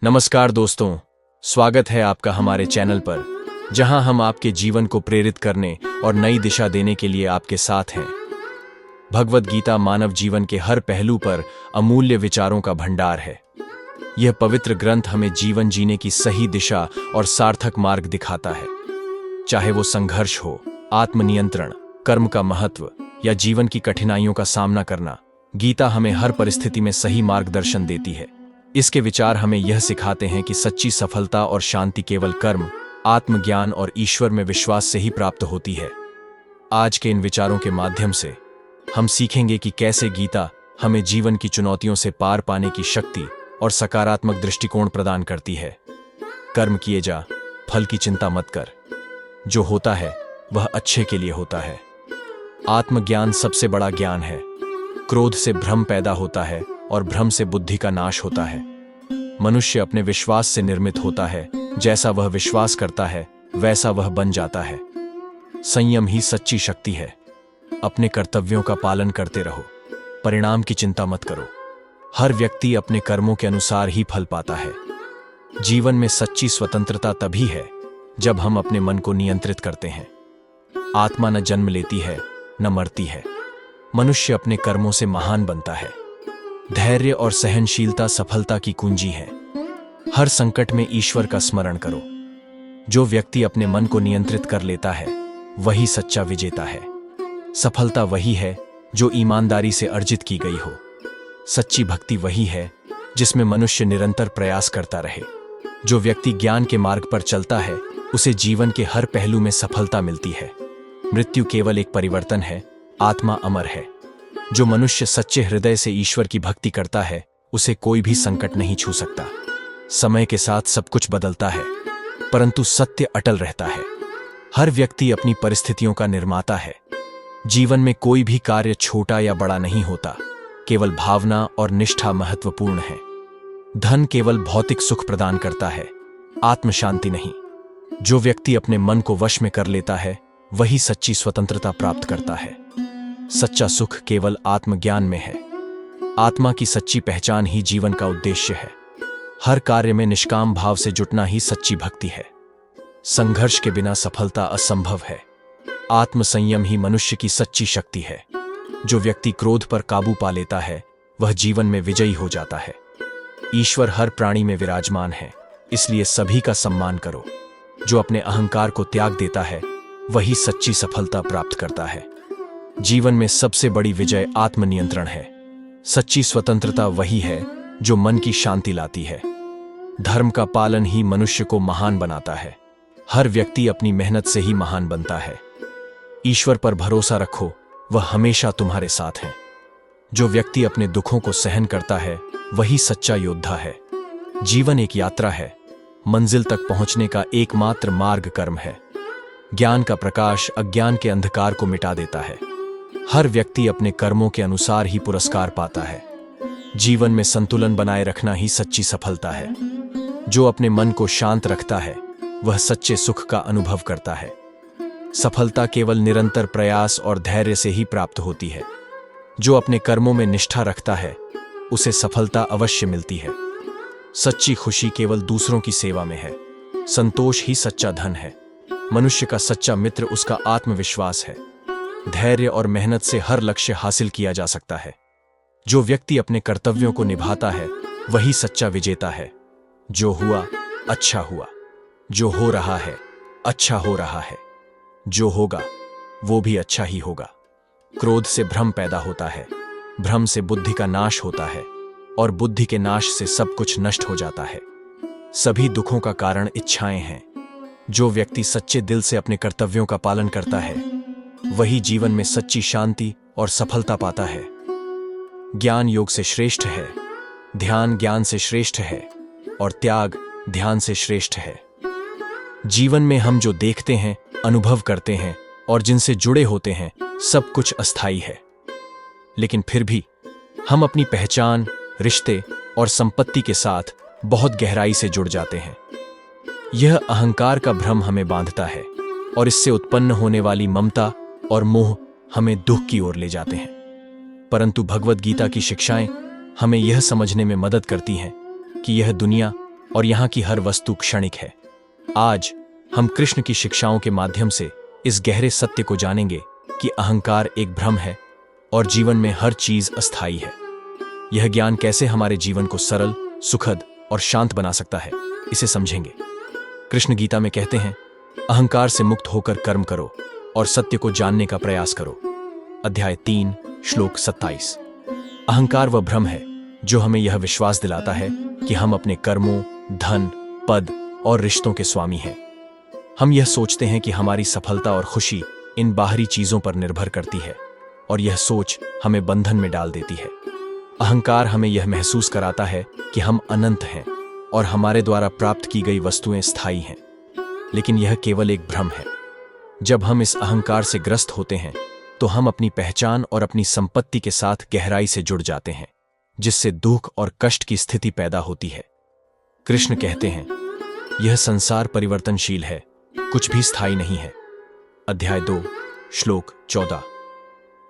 नमस्कार दोस्तों, स्वागत है आपका हमारे चैनल पर, जहां हम आपके जीवन को प्रेरित करने और नई दिशा देने के लिए आपके साथ हैं। भगवद गीता मानव जीवन के हर पहलू पर अमूल्य विचारों का भंडार है। यह पवित्र ग्रंथ हमें जीवन जीने की सही दिशा और सार्थक मार्ग दिखाता है। चाहे वो संघर्ष हो, आत्मनियंत्रण, कर्म का महत्व या जीवन की कठिनाइयों का सामना करना, गीता हमें हर परिस्थिति में सही मार्गदर्शन देती है। इसके विचार हमें यह सिखाते हैं कि सच्ची सफलता और शांति केवल कर्म, आत्मज्ञान और ईश्वर में विश्वास से ही प्राप्त होती है। आज के इन विचारों के माध्यम से हम सीखेंगे कि कैसे गीता हमें जीवन की चुनौतियों से पार पाने की शक्ति और सकारात्मक दृष्टिकोण प्रदान करती है। कर्म किए जा, फल की चिंता मत कर। जो होता है वह अच्छे के लिए होता है। आत्मज्ञान सबसे बड़ा ज्ञान है। क्रोध से भ्रम पैदा होता है और भ्रम से बुद्धि का नाश होता है। मनुष्य अपने विश्वास से निर्मित होता है। जैसा वह विश्वास करता है वैसा वह बन जाता है। संयम ही सच्ची शक्ति है। अपने कर्तव्यों का पालन करते रहो, परिणाम की चिंता मत करो। हर व्यक्ति अपने कर्मों के अनुसार ही फल पाता है। जीवन में सच्ची स्वतंत्रता तभी है जब हम अपने मन को नियंत्रित करते हैं। आत्मा न जन्म लेती है न मरती है। मनुष्य अपने कर्मों से महान बनता है। धैर्य और सहनशीलता सफलता की कुंजी है। हर संकट में ईश्वर का स्मरण करो। जो व्यक्ति अपने मन को नियंत्रित कर लेता है वही सच्चा विजेता है। सफलता वही है जो ईमानदारी से अर्जित की गई हो। सच्ची भक्ति वही है जिसमें मनुष्य निरंतर प्रयास करता रहे। जो व्यक्ति ज्ञान के मार्ग पर चलता है उसे जीवन के हर पहलू में सफलता मिलती है। मृत्यु केवल एक परिवर्तन है, आत्मा अमर है। जो मनुष्य सच्चे हृदय से ईश्वर की भक्ति करता है उसे कोई भी संकट नहीं छू सकता। समय के साथ सब कुछ बदलता है, परंतु सत्य अटल रहता है। हर व्यक्ति अपनी परिस्थितियों का निर्माता है। जीवन में कोई भी कार्य छोटा या बड़ा नहीं होता, केवल भावना और निष्ठा महत्वपूर्ण है। धन केवल भौतिक सुख प्रदान करता है, आत्म शांति नहीं। जो व्यक्ति अपने मन को वश में कर लेता है वही सच्ची स्वतंत्रता प्राप्त करता है। सच्चा सुख केवल आत्मज्ञान में है। आत्मा की सच्ची पहचान ही जीवन का उद्देश्य है। हर कार्य में निष्काम भाव से जुटना ही सच्ची भक्ति है। संघर्ष के बिना सफलता असंभव है। आत्मसंयम ही मनुष्य की सच्ची शक्ति है। जो व्यक्ति क्रोध पर काबू पा लेता है वह जीवन में विजयी हो जाता है। ईश्वर हर प्राणी में विराजमान है, इसलिए सभी का सम्मान करो। जो अपने अहंकार को त्याग देता है वही सच्ची सफलता प्राप्त करता है। जीवन में सबसे बड़ी विजय आत्मनियंत्रण है। सच्ची स्वतंत्रता वही है जो मन की शांति लाती है। धर्म का पालन ही मनुष्य को महान बनाता है। हर व्यक्ति अपनी मेहनत से ही महान बनता है। ईश्वर पर भरोसा रखो, वह हमेशा तुम्हारे साथ है। जो व्यक्ति अपने दुखों को सहन करता है वही सच्चा योद्धा है। जीवन एक यात्रा है, मंजिल तक पहुंचने का एकमात्र मार्ग कर्म है। ज्ञान का प्रकाश अज्ञान के अंधकार को मिटा देता है। हर व्यक्ति अपने कर्मों के अनुसार ही पुरस्कार पाता है। जीवन में संतुलन बनाए रखना ही सच्ची सफलता है। जो अपने मन को शांत रखता है वह सच्चे सुख का अनुभव करता है। सफलता केवल निरंतर प्रयास और धैर्य से ही प्राप्त होती है। जो अपने कर्मों में निष्ठा रखता है उसे सफलता अवश्य मिलती है। सच्ची खुशी केवल दूसरों की सेवा में है। संतोष ही सच्चा धन है। मनुष्य का सच्चा मित्र उसका आत्मविश्वास है। धैर्य और मेहनत से हर लक्ष्य हासिल किया जा सकता है। जो व्यक्ति अपने कर्तव्यों को निभाता है वही सच्चा विजेता है। जो हुआ अच्छा हुआ, जो हो रहा है अच्छा हो रहा है, जो होगा वो भी अच्छा ही होगा। क्रोध से भ्रम पैदा होता है, भ्रम से बुद्धि का नाश होता है और बुद्धि के नाश से सब कुछ नष्ट हो जाता है। सभी दुखों का कारण इच्छाएं हैं। जो व्यक्ति सच्चे दिल से अपने कर्तव्यों का पालन करता है वही जीवन में सच्ची शांति और सफलता पाता है। ज्ञान योग से श्रेष्ठ है, ध्यान ज्ञान से श्रेष्ठ है और त्याग ध्यान से श्रेष्ठ है। जीवन में हम जो देखते हैं, अनुभव करते हैं और जिनसे जुड़े होते हैं सब कुछ अस्थायी है। लेकिन फिर भी हम अपनी पहचान, रिश्ते और संपत्ति के साथ बहुत गहराई से जुड़ जाते हैं। यह अहंकार का भ्रम हमें बांधता है और इससे उत्पन्न होने वाली ममता और मोह हमें दुख की ओर ले जाते हैं। परंतु भगवद गीता की शिक्षाएं हमें यह समझने में मदद करती हैं कि यह दुनिया और यहाँ की हर वस्तु क्षणिक है। आज हम कृष्ण की शिक्षाओं के माध्यम से इस गहरे सत्य को जानेंगे कि अहंकार एक भ्रम है और जीवन में हर चीज अस्थायी है। यह ज्ञान कैसे हमारे जीवन को सरल, सुखद और शांत बना सकता है, इसे समझेंगे। कृष्ण गीता में कहते हैं, अहंकार से मुक्त होकर कर्म करो और सत्य को जानने का प्रयास करो। अध्याय 3 श्लोक 27। अहंकार वह भ्रम है जो हमें यह विश्वास दिलाता है कि हम अपने कर्मों, धन, पद और रिश्तों के स्वामी हैं। हम यह सोचते हैं कि हमारी सफलता और खुशी इन बाहरी चीजों पर निर्भर करती है और यह सोच हमें बंधन में डाल देती है। अहंकार हमें यह महसूस कराता है कि हम अनंत हैं और हमारे द्वारा प्राप्त की गई वस्तुएं स्थायी हैं, लेकिन यह केवल एक भ्रम है। जब हम इस अहंकार से ग्रस्त होते हैं तो हम अपनी पहचान और अपनी संपत्ति के साथ गहराई से जुड़ जाते हैं, जिससे दुख और कष्ट की स्थिति पैदा होती है। कृष्ण कहते हैं, यह संसार परिवर्तनशील है, कुछ भी स्थायी नहीं है। अध्याय 2 श्लोक 14।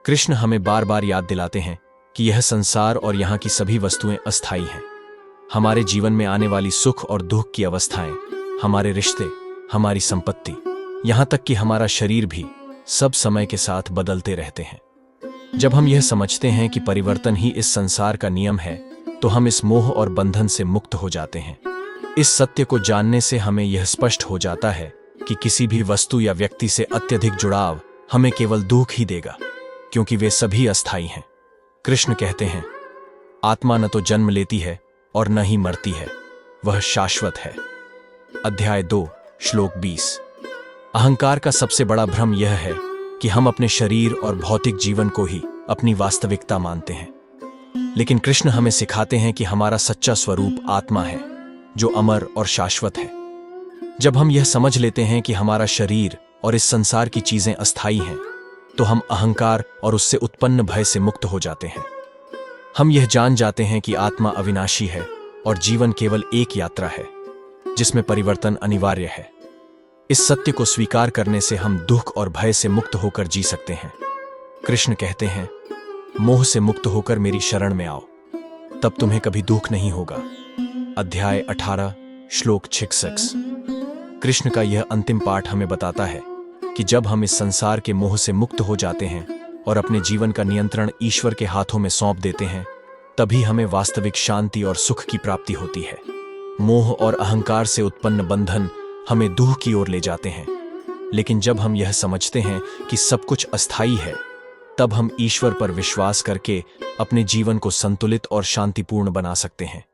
कृष्ण हमें बार बार याद दिलाते हैं कि यह संसार और यहाँ की सभी वस्तुएं अस्थायी हैं। हमारे जीवन में आने वाली सुख और दुख की अवस्थाएं, हमारे रिश्ते, हमारी संपत्ति, यहाँ तक कि हमारा शरीर भी सब समय के साथ बदलते रहते हैं। जब हम यह समझते हैं कि परिवर्तन ही इस संसार का नियम है, तो हम इस मोह और बंधन से मुक्त हो जाते हैं। इस सत्य को जानने से हमें यह स्पष्ट हो जाता है कि किसी भी वस्तु या व्यक्ति से अत्यधिक जुड़ाव हमें केवल दुख ही देगा, क्योंकि वे सभी अस्थायी हैं। कृष्ण कहते हैं, आत्मा न तो जन्म लेती है और न ही मरती है, वह शाश्वत है। अध्याय 2 श्लोक 20। अहंकार का सबसे बड़ा भ्रम यह है कि हम अपने शरीर और भौतिक जीवन को ही अपनी वास्तविकता मानते हैं। लेकिन कृष्ण हमें सिखाते हैं कि हमारा सच्चा स्वरूप आत्मा है, जो अमर और शाश्वत है। जब हम यह समझ लेते हैं कि हमारा शरीर और इस संसार की चीजें अस्थायी हैं, तो हम अहंकार और उससे उत्पन्न भय से मुक्त हो जाते हैं। हम यह जान जाते हैं कि आत्मा अविनाशी है और जीवन केवल एक यात्रा है, जिसमें परिवर्तन अनिवार्य है। इस सत्य को स्वीकार करने से हम दुख और भय से मुक्त होकर जी सकते हैं। कृष्ण कहते हैं, मोह से मुक्त होकर मेरी शरण में आओ, तब तुम्हें कभी दुख नहीं होगा। अध्याय 18 श्लोक 66। कृष्ण का यह अंतिम पाठ हमें बताता है कि जब हम इस संसार के मोह से मुक्त हो जाते हैं और अपने जीवन का नियंत्रण ईश्वर के हाथों में सौंप देते हैं, तभी हमें वास्तविक शांति और सुख की प्राप्ति होती है। मोह और अहंकार से उत्पन्न बंधन हमें दुख की ओर ले जाते हैं, लेकिन जब हम यह समझते हैं कि सब कुछ अस्थायी है, तब हम ईश्वर पर विश्वास करके अपने जीवन को संतुलित और शांतिपूर्ण बना सकते हैं।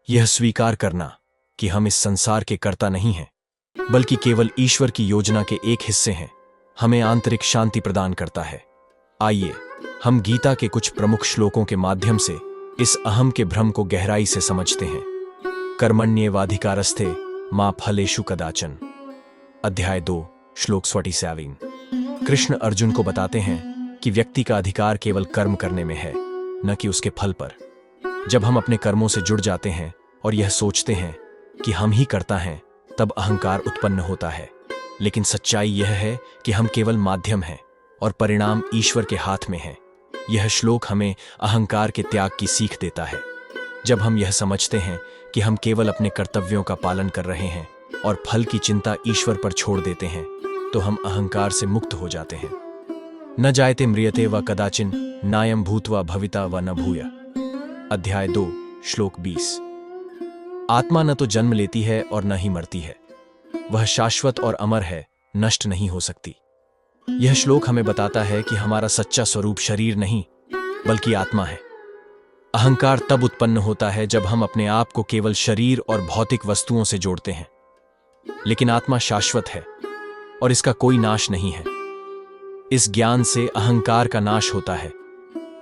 यह स्वीकार करना कि हम इस संसार के कर्ता नहीं हैं, बल्कि केवल ईश्वर की योजना के एक हिस्से हैं, हमें आंतरिक शांति प्रदान करता है। आइए हम गीता के कुछ प्रमुख श्लोकों के माध्यम से इस अहम के भ्रम को गहराई से समझते हैं। कर्मण्येवाधिकारस्थे मा फलेषु कदाचन। अध्याय 2 श्लोक 27। कृष्ण अर्जुन को बताते हैं कि व्यक्ति का अधिकार केवल कर्म करने में है, न कि उसके फल पर। जब हम अपने कर्मों से जुड़ जाते हैं और यह सोचते हैं कि हम ही करता हैं, तब अहंकार उत्पन्न होता है। लेकिन सच्चाई यह है कि हम केवल माध्यम हैं और परिणाम ईश्वर के हाथ में है। यह श्लोक हमें अहंकार के त्याग की सीख देता है। जब हम यह समझते हैं कि हम केवल अपने कर्तव्यों का पालन कर रहे हैं और फल की चिंता ईश्वर पर छोड़ देते हैं, तो हम अहंकार से मुक्त हो जाते हैं। न जायते म्रियते व कदाचिन नायम भूत्वा भविता व न भूया। अध्याय 2 श्लोक 20। आत्मा न तो जन्म लेती है और न ही मरती है, वह शाश्वत और अमर है, नष्ट नहीं हो सकती। यह श्लोक हमें बताता है कि हमारा सच्चा स्वरूप शरीर नहीं, बल्कि आत्मा है। अहंकार तब उत्पन्न होता है जब हम अपने आप को केवल शरीर और भौतिक वस्तुओं से जोड़ते हैं, लेकिन आत्मा शाश्वत है और इसका कोई नाश नहीं है। इस ज्ञान से अहंकार का नाश होता है,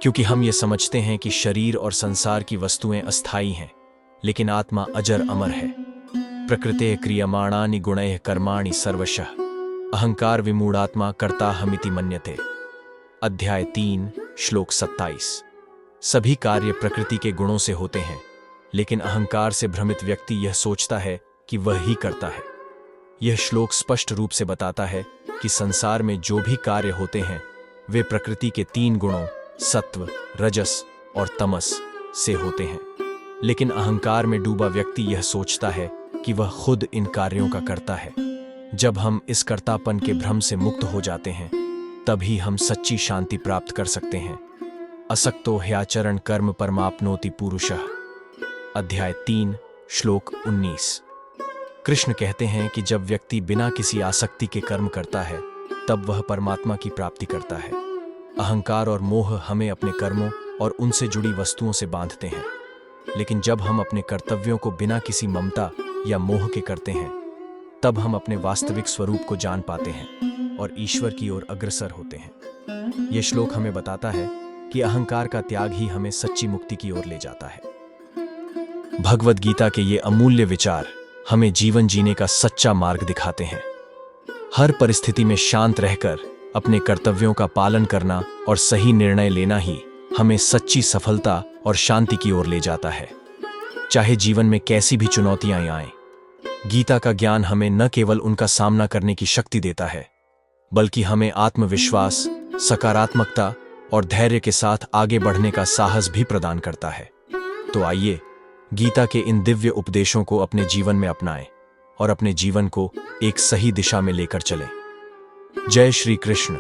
क्योंकि हम ये समझते हैं कि शरीर और संसार की वस्तुएं अस्थायी हैं, लेकिन आत्मा अजर अमर है। प्रकृते क्रियमाणानि गुणैः कर्माणि सर्वशः अहंकार विमूढ़ात्मा कर्ता हमिति मन्यते। अध्याय 3 श्लोक 27। सभी कार्य प्रकृति के गुणों से होते हैं, लेकिन अहंकार से भ्रमित व्यक्ति यह सोचता है कि वह ही करता है। यह श्लोक स्पष्ट रूप से बताता है कि संसार में जो भी कार्य होते हैं, वे प्रकृति के 3 गुणों सत्व, रजस और तमस से होते हैं। लेकिन अहंकार में डूबा व्यक्ति यह सोचता है कि वह खुद इन कार्यों का करता है। जब हम इस कर्तापन के भ्रम से मुक्त हो जाते हैं, तभी हम सच्ची शांति प्राप्त कर सकते हैं। असक्तो ह्याचरण कर्म परमाप्नोति पुरुषः। अध्याय 3 श्लोक 19। कृष्ण कहते हैं कि जब व्यक्ति बिना किसी आसक्ति के कर्म करता है, तब वह परमात्मा की प्राप्ति करता है। अहंकार और मोह हमें अपने कर्मों और उनसे जुड़ी वस्तुओं से बांधते हैं, लेकिन जब हम अपने कर्तव्यों को बिना किसी ममता या मोह के करते हैं, तब हम अपने वास्तविक स्वरूप को जान पाते हैं और ईश्वर की ओर अग्रसर होते हैं। यह श्लोक हमें बताता है कि अहंकार का त्याग ही हमें सच्ची मुक्ति की ओर ले जाता है। भगवद गीता के ये अमूल्य विचार हमें जीवन जीने का सच्चा मार्ग दिखाते हैं। हर परिस्थिति में शांत रहकर अपने कर्तव्यों का पालन करना और सही निर्णय लेना ही हमें सच्ची सफलता और शांति की ओर ले जाता है। चाहे जीवन में कैसी भी चुनौतियां आएं, गीता का ज्ञान हमें न केवल उनका सामना करने की शक्ति देता है, बल्कि हमें आत्मविश्वास, सकारात्मकता और धैर्य के साथ आगे बढ़ने का साहस भी प्रदान करता है। तो आइए गीता के इन दिव्य उपदेशों को अपने जीवन में अपनाएं और अपने जीवन को एक सही दिशा में लेकर चलें। जय श्री कृष्ण।